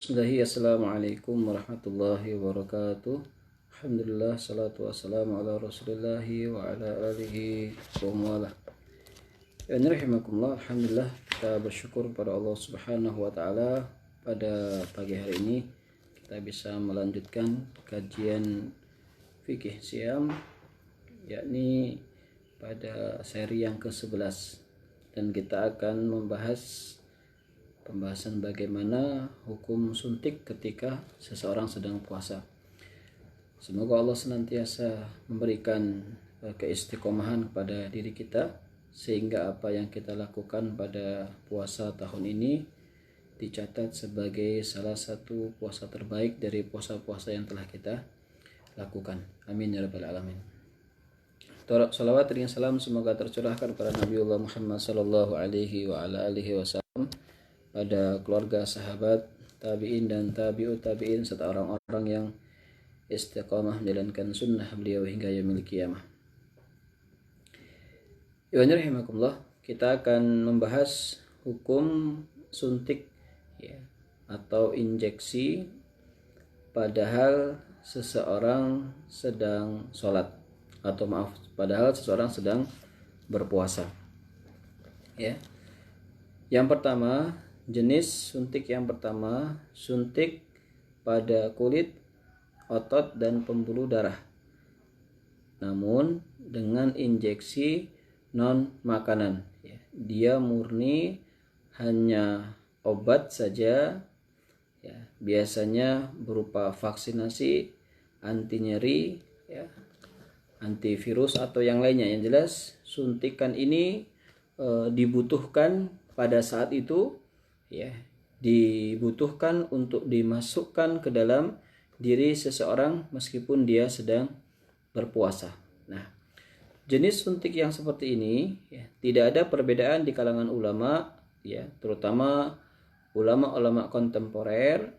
Assalamualaikum warahmatullahi wabarakatuh. Alhamdulillah, salatu wassalamu ala rasulillahi wa ala alihi wa mawalah. Alhamdulillah, kita bersyukur pada Allah subhanahu wa ta'ala. Pada pagi hari ini kita bisa melanjutkan kajian fikih siam, yakni pada seri yang ke-11, dan kita akan membahas pembahasan bagaimana hukum suntik ketika seseorang sedang puasa. Semoga Allah senantiasa memberikan keistiqomahan kepada diri kita, sehingga apa yang kita lakukan pada puasa tahun ini dicatat sebagai salah satu puasa terbaik dari puasa-puasa yang telah kita lakukan. Amin ya rabbal alamin. Salawat dan salam semoga tercurahkan kepada Nabiullah Muhammad sallallahu alaihi wa ala alihi wasallam, pada keluarga, sahabat, tabi'in dan tabi'ut tabi'in, serta orang-orang yang istiqamah menjalankan sunnah beliau hingga yaumil qiyamah. Kita akan membahas hukum suntik atau injeksi padahal seseorang sedang sholat, atau padahal seseorang sedang berpuasa. Yang pertama, jenis suntik yang pertama, suntik pada kulit, otot, dan pembuluh darah, namun dengan injeksi non makanan. Dia murni hanya obat saja, biasanya berupa vaksinasi, anti nyeri, antivirus atau yang lainnya. Yang jelas suntikan ini dibutuhkan pada saat itu, dibutuhkan untuk dimasukkan ke dalam diri seseorang meskipun dia sedang berpuasa. Nah, jenis suntik yang seperti ini tidak ada perbedaan di kalangan ulama, terutama ulama-ulama kontemporer,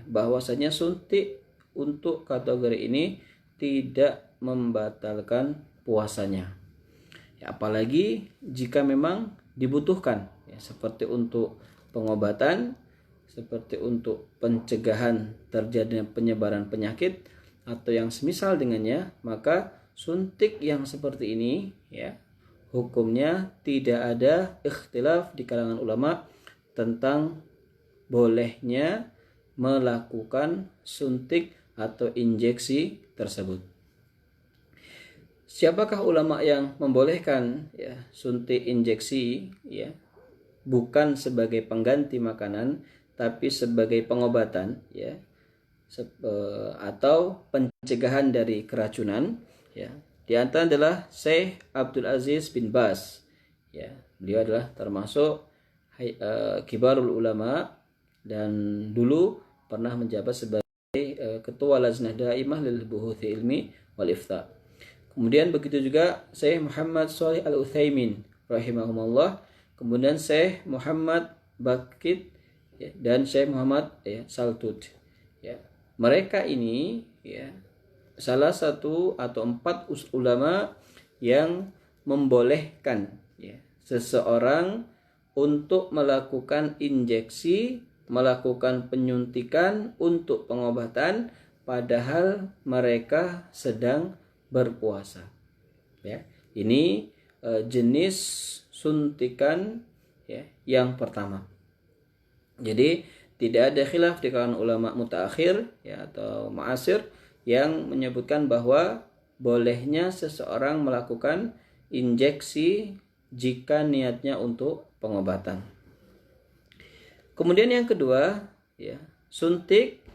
bahwasanya suntik untuk kategori ini tidak membatalkan puasanya. Apalagi jika memang dibutuhkan, seperti untuk pengobatan, seperti untuk pencegahan terjadinya penyebaran penyakit atau yang semisal dengannya, maka suntik yang seperti ini hukumnya tidak ada ikhtilaf di kalangan ulama tentang bolehnya melakukan suntik atau injeksi tersebut. Siapakah ulama yang membolehkan suntik injeksi bukan sebagai pengganti makanan tapi sebagai pengobatan atau pencegahan dari keracunan? Di antara adalah Syekh Abdul Aziz bin Baz. Beliau adalah termasuk kibarul ulama dan dulu pernah menjabat sebagai ketua Lajnah Daimah lil Buhuthi Ilmi wal Ifta. Kemudian begitu juga Syekh Muhammad Shalih Al-Utsaimin rahimahumullah, kemudian Syekh Muhammad Bakit dan Syekh Muhammad Saltut. Mereka ini salah satu atau 4 ulama yang membolehkan seseorang untuk melakukan injeksi, melakukan penyuntikan untuk pengobatan padahal mereka sedang berpuasa. Ini jenis suntikan yang pertama. Jadi tidak ada khilaf di kalangan ulama mutaakhir atau ma'asir yang menyebutkan bahwa bolehnya seseorang melakukan injeksi jika niatnya untuk pengobatan. Kemudian yang kedua, suntik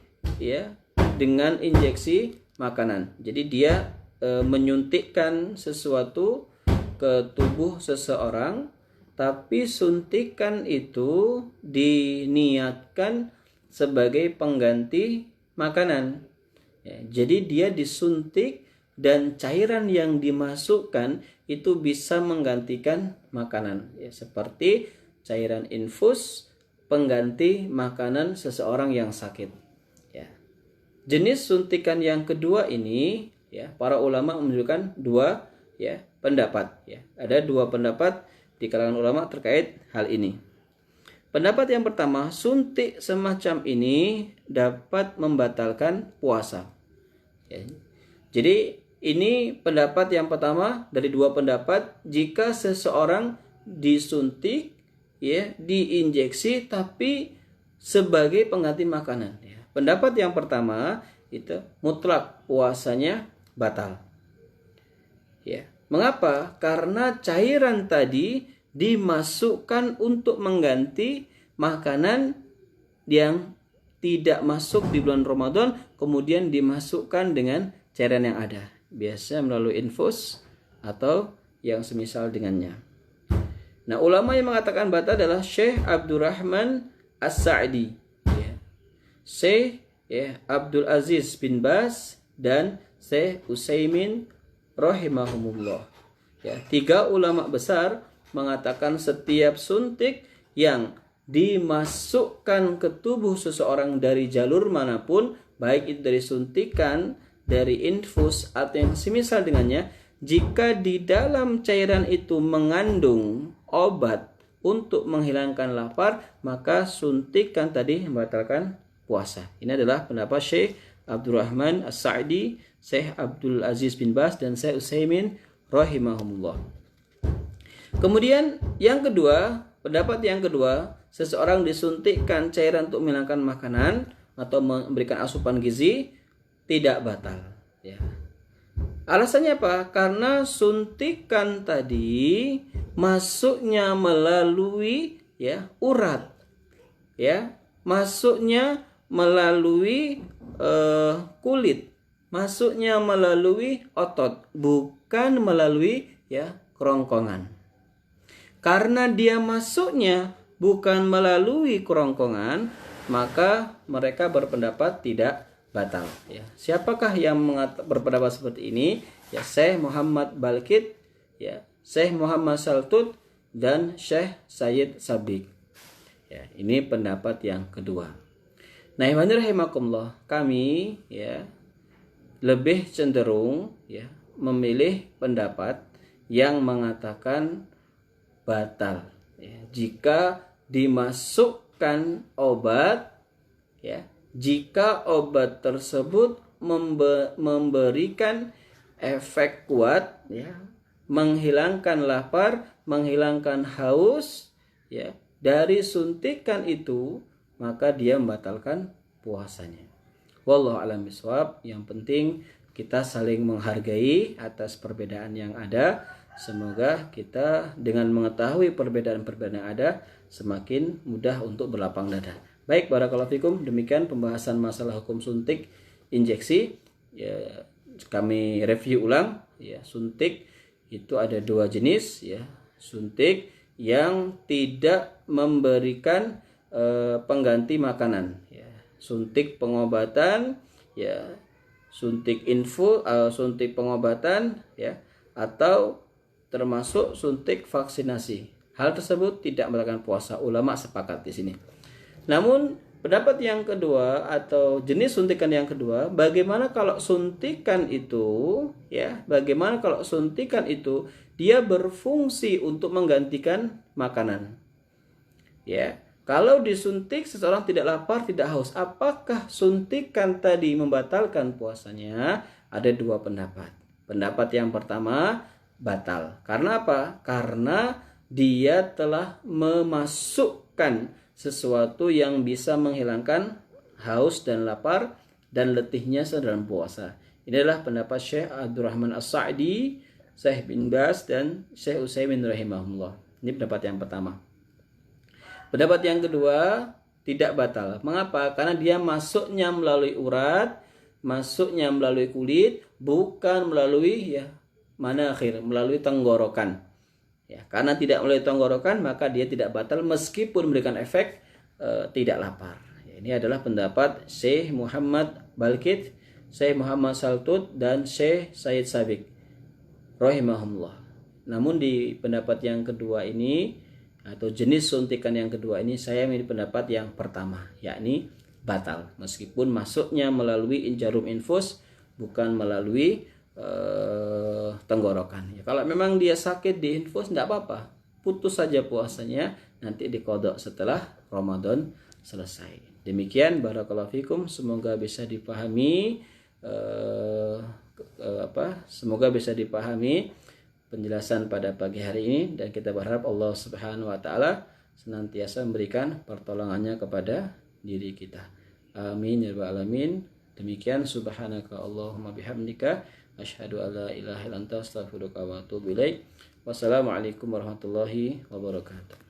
dengan injeksi makanan. Jadi dia menyuntikkan sesuatu ke tubuh seseorang, tapi suntikan itu diniatkan sebagai pengganti makanan. Jadi dia disuntik dan cairan yang dimasukkan itu bisa menggantikan makanan, seperti cairan infus pengganti makanan seseorang yang sakit. Jenis suntikan yang kedua ini para ulama menunjukkan dua pendapat. Ada 2 pendapat di kalangan ulama terkait hal ini. Pendapat yang pertama, suntik semacam ini dapat membatalkan puasa. Ya. Jadi ini pendapat yang pertama dari dua pendapat, jika seseorang disuntik, ya, diinjeksi tapi sebagai pengganti makanan. Ya. Pendapat yang pertama itu mutlak puasanya batal. Ya. Mengapa? Karena cairan tadi dimasukkan untuk mengganti makanan yang tidak masuk di bulan Ramadan, kemudian dimasukkan dengan cairan yang ada. Biasa melalui infus atau yang semisal dengannya. Nah, ulama yang mengatakan batal adalah Syekh Abdurrahman As-Sa'di, ya. Syekh, ya, Abdul Aziz bin Baz dan Syekh Utsaimin rahimahumullah. Ya, tiga ulama besar mengatakan setiap suntik yang dimasukkan ke tubuh seseorang dari jalur manapun, baik itu dari suntikan, dari infus atau yang semisal dengannya, jika di dalam cairan itu mengandung obat untuk menghilangkan lapar, maka suntikan tadi membatalkan puasa. Ini adalah pendapat Syekh Abdurrahman As-Sa'di, Syekh Abdul Aziz bin Baz dan Syekh Utsaimin rahimahumullah. Kemudian yang kedua, pendapat yang kedua, seseorang disuntikkan cairan untuk menghilangkan makanan atau memberikan asupan gizi, tidak batal. Ya. Alasannya apa? Karena suntikan tadi masuknya melalui, ya, urat, ya, masuknya melalui kulit, masuknya melalui otot, bukan melalui, ya, kerongkongan. Karena dia masuknya bukan melalui kerongkongan, maka mereka berpendapat tidak batal. Ya. Siapakah yang berpendapat seperti ini? Ya, Syekh Muhammad Balkit, ya, Syekh Muhammad Saltut dan Syekh Sayyid Sabiq. Ya, ini pendapat yang kedua. Nah, rahimakumullah, kami, ya, lebih cenderung, ya, memilih pendapat yang mengatakan batal, ya, jika dimasukkan obat, ya, jika obat tersebut memberikan efek kuat, ya, menghilangkan lapar, menghilangkan haus, ya, dari suntikan itu, maka dia membatalkan puasanya. Wallahu a'lam bishawab. Yang penting kita saling menghargai atas perbedaan yang ada. Semoga kita dengan mengetahui perbedaan-perbedaan yang ada semakin mudah untuk berlapang dada. Baik, barakallahu fikum. Demikian pembahasan masalah hukum suntik injeksi. Ya, kami review ulang. Ya, suntik itu ada dua jenis. Ya, suntik yang tidak memberikan pengganti makanan. Ya, suntik pengobatan. Ya, suntik infus, suntik pengobatan. Ya, atau termasuk suntik vaksinasi. Hal tersebut tidak membatalkan puasa. Ulama sepakat di sini. Namun pendapat yang kedua atau jenis suntikan yang kedua, bagaimana kalau suntikan itu, ya, bagaimana kalau suntikan itu dia berfungsi untuk menggantikan makanan. Ya, kalau disuntik seseorang tidak lapar, tidak haus, apakah suntikan tadi membatalkan puasanya? Ada dua pendapat. Pendapat yang pertama, batal. Karena apa? Karena dia telah memasukkan sesuatu yang bisa menghilangkan haus dan lapar dan letihnya dalam puasa. Ini adalah pendapat Syekh Abdurrahman As-Sa'di, Syekh bin Baz dan Syekh Utsaimin rahimahullah. Ini pendapat yang pertama. Pendapat yang kedua, tidak batal. Mengapa? Karena dia masuknya melalui urat, masuknya melalui kulit, bukan melalui, ya, manakhir, melalui tenggorokan. Ya, karena tidak melalui tenggorokan, maka dia tidak batal meskipun memberikan efek tidak lapar. Ya, ini adalah pendapat Syekh Muhammad Balkit, Syekh Muhammad Saltut dan Syekh Sayyid Sabiq rahimahumullah. Namun di pendapat yang kedua ini atau jenis suntikan yang kedua ini, saya memilih pendapat yang pertama, yakni batal meskipun masuknya melalui jarum infus, bukan melalui tenggorokan. Ya, kalau memang dia sakit di infus, tidak apa-apa, putus saja puasanya, nanti diqadha setelah Ramadan selesai. Demikian barakallahu fikum, semoga bisa dipahami semoga bisa dipahami penjelasan pada pagi hari ini, dan kita berharap Allah Subhanahu wa taala senantiasa memberikan pertolongannya kepada diri kita. Amin ya rabbal alamin. Demikian, subhanaka Allahumma bihamdika asyhadu an la ilaha illa anta astaghfiruka wa atubu ilaik. Wassalamualaikum warahmatullahi wabarakatuh.